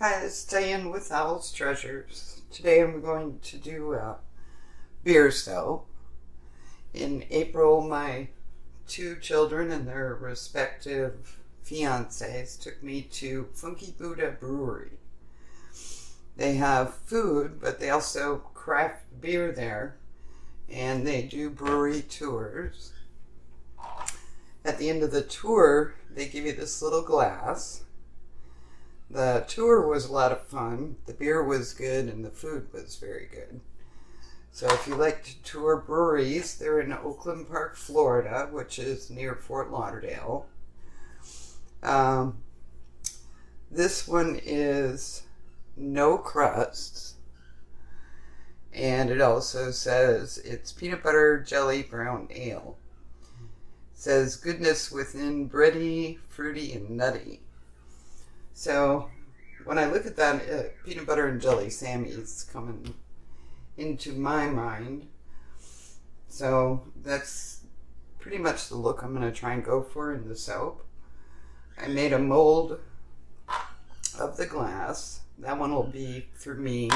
Hi, this is Diane with Owl's Treasures. Today I'm going to do a beer soap. In April, my two children and their respective fiancés took me to Funky Buddha Brewery. They have food, but they also craft beer there, and they do brewery tours. At the end of the tour, they give you this little glass. The tour was a lot of fun. The beer was good and the food was very good. So if you like to tour breweries, they're in Oakland Park, Florida, which is near Fort Lauderdale. This one is no crusts. And it also says it's peanut butter jelly brown ale. It says goodness within, bready, fruity, and nutty. So when I look at that, peanut butter and jelly Sammy's coming into my mind. So that's pretty much the look I'm going to try and go for in the soap. I made a mold of the glass. That one will be for me.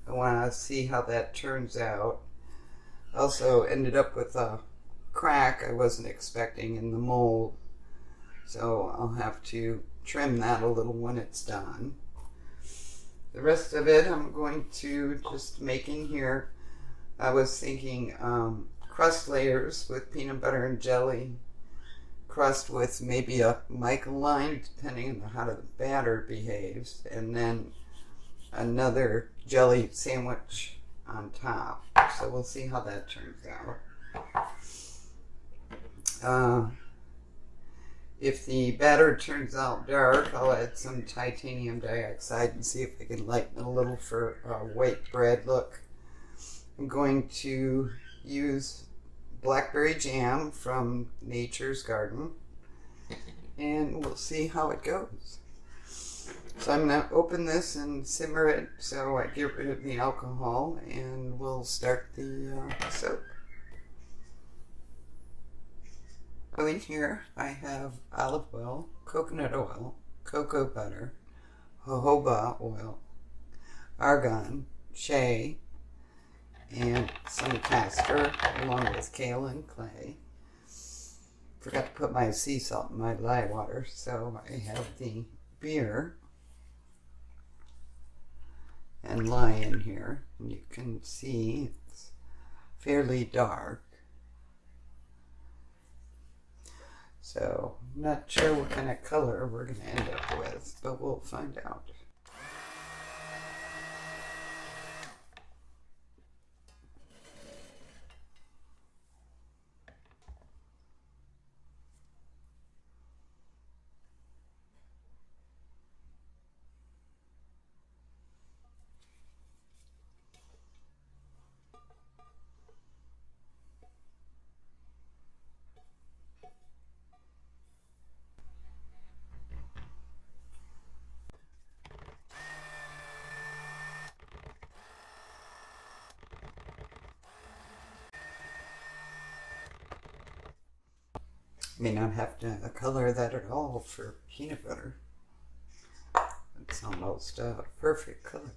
I want to see how that turns out. Also ended up with a crack I wasn't expecting in the mold. So I'll have to trim that a little when it's done. The rest of it I'm going to just make in here. I was thinking crust layers with peanut butter and jelly, crust with maybe a mica line depending on how the batter behaves, and then another jelly sandwich on top. So we'll see how that turns out. If the batter turns out dark, I'll add some titanium dioxide and see if I can lighten it a little for a white bread look. I'm going to use blackberry jam from Nature's Garden, and we'll see how it goes. So I'm going to open this and simmer it so I get rid of the alcohol, and we'll start the soap. So in here I have olive oil, coconut oil, cocoa butter, jojoba oil, argan, shea, and some castor along with kale and clay. Forgot to put my sea salt in my lye water, so I have the beer and lye in here. And you can see it's fairly dark. So, I'm not sure what kind of color we're going to end up with, but we'll find out. May not have to color that at all for peanut butter. It's almost a perfect color.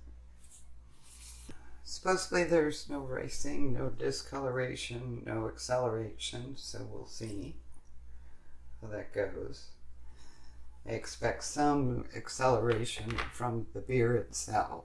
Supposedly there's no racing, no discoloration, no acceleration, so we'll see how that goes. I expect some acceleration from the beer itself.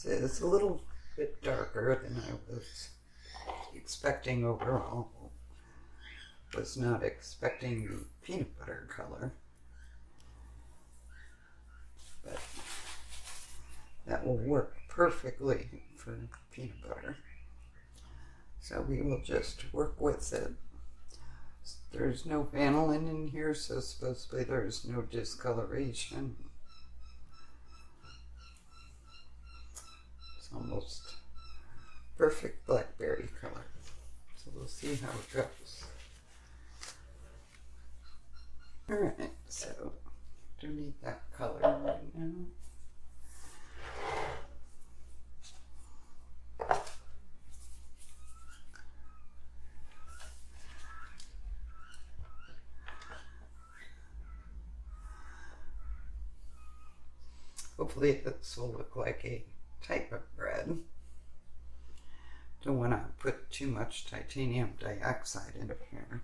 So it's a little bit darker than I was expecting overall. Was not expecting the peanut butter color, but that will work perfectly for peanut butter. So we will just work with it. There's no vanillin in here, so supposedly there's no discoloration. It's almost perfect blackberry color. So we'll see how it goes. Alright, so do need that color right now. Hopefully this will look like a type of bread. Don't want to put too much titanium dioxide in here.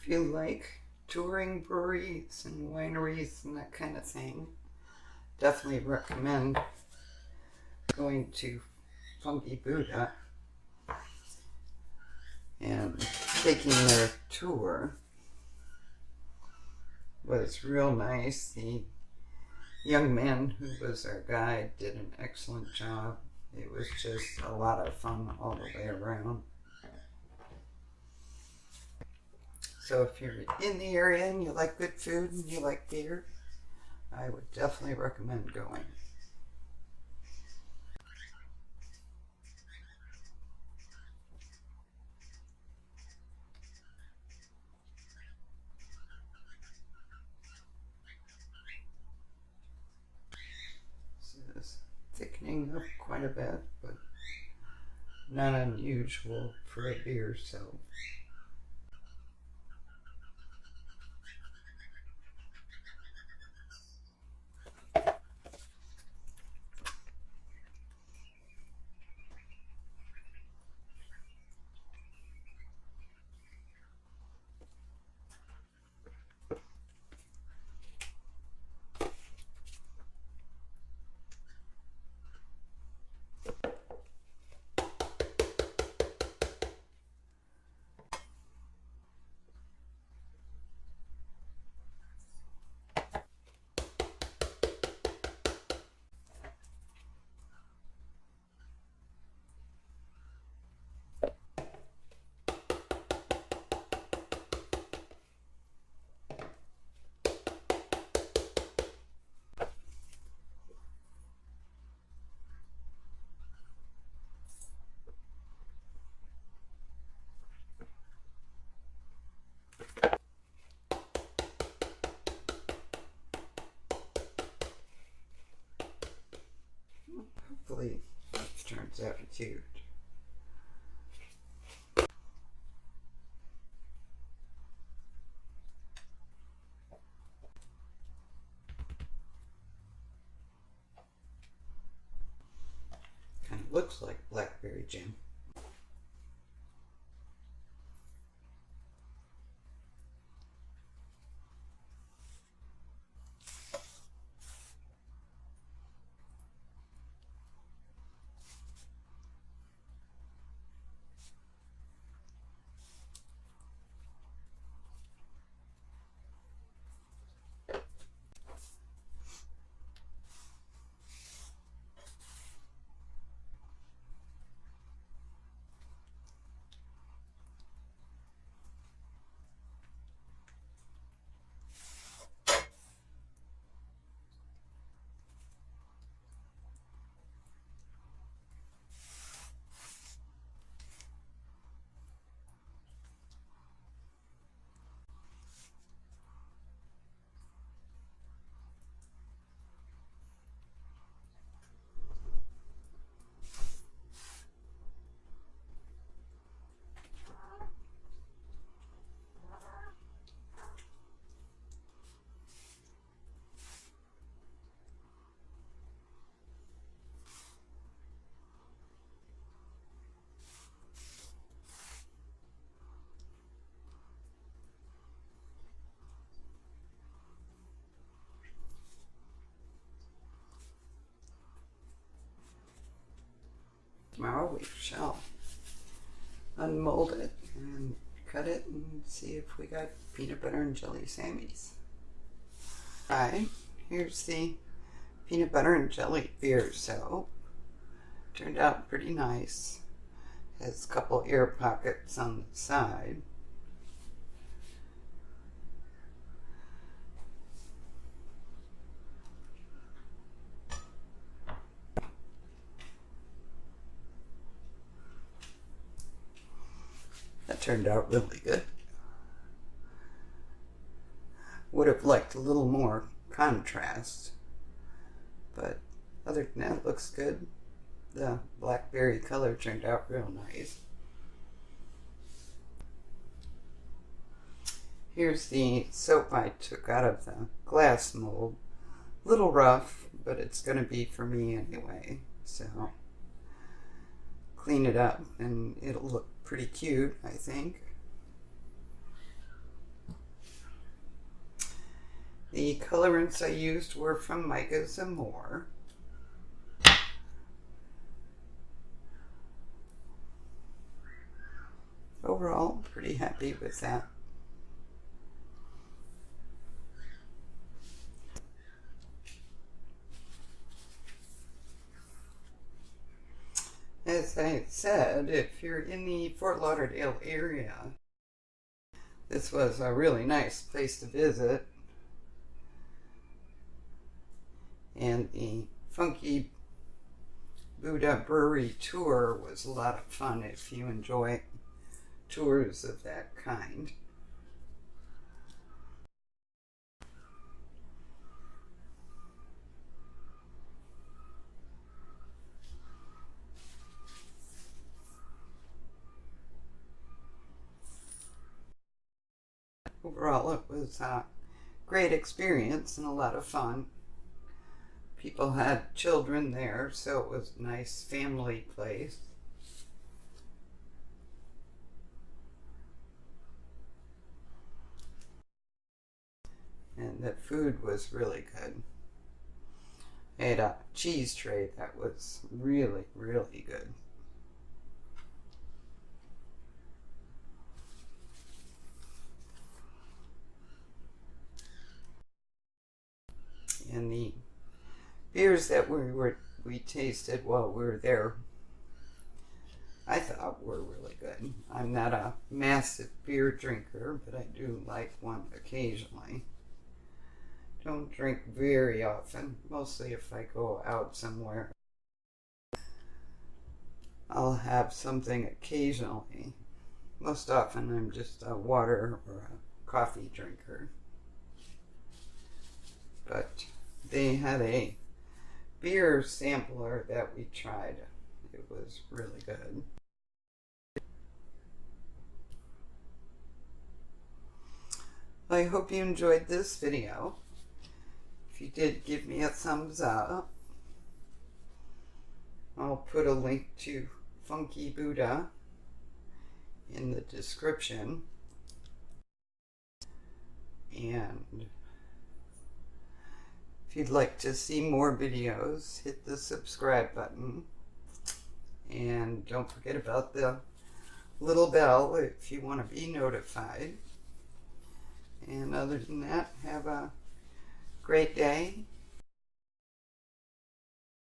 If you like touring breweries and wineries and that kind of thing, definitely recommend going to Funky Buddha and taking their tour. Was real nice. The young man who was our guide did an excellent job. It was just a lot of fun all the way around. So if you're in the area and you like good food and you like beer, I would definitely recommend going. This is thickening up quite a bit, but not unusual for a beer, so. Hopefully that turns out cute. Kind of looks like blackberry jam. tomorrow we shall unmold it and cut it and see if we got peanut butter and jelly Sammys. Alright, here's the peanut butter and jelly beer soap. Turned out pretty nice. Has a couple air pockets on the side. That turned out really good. Would have liked a little more contrast, but other than that, it looks good. The blackberry color turned out real nice. Here's the soap I took out of the glass mold. Little rough, but it's going to be for me anyway, so clean it up and it'll look pretty cute, I think. The colorants I used were from Micah's and More. Overall, pretty happy with that. As I said, if you're in the Fort Lauderdale area, this was a really nice place to visit. And the Funky Buddha Brewery tour was a lot of fun if you enjoy tours of that kind. Overall, it was a great experience and a lot of fun. People had children there, so it was a nice family place. And the food was really good. I had a cheese tray that was really, really good. And the beers that we tasted while we were there, I thought were really good. I'm not a massive beer drinker, but I do like one occasionally. Don't drink very often, mostly if I go out somewhere. I'll have something occasionally. Most often I'm just a water or a coffee drinker. But they had a beer sampler that we tried. It was really good. I hope you enjoyed this video. If you did, give me a thumbs up. I'll put a link to Funky Buddha in the description. And if you'd like to see more videos, hit the subscribe button. And don't forget about the little bell if you want to be notified. And other than that, have a great day